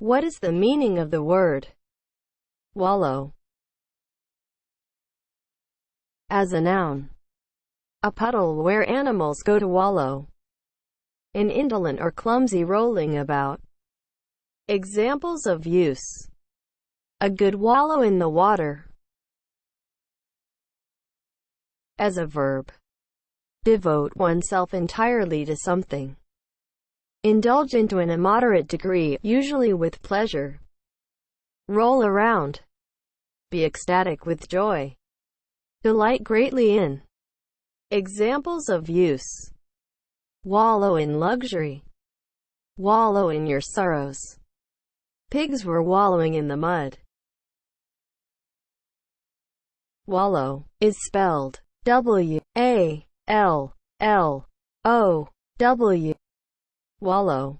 What is the meaning of the word wallow? As a noun, a puddle where animals go to wallow. An indolent or clumsy rolling about. Examples of use: a good wallow in the water. As a verb, devote oneself entirely to something. Indulge into an immoderate degree, usually with pleasure. Roll around. Be ecstatic with joy. Delight greatly in. Examples of use: wallow in luxury. Wallow in your sorrows. Pigs were wallowing in the mud. Wallow is spelled W-A-L-L-O-W. Wallow.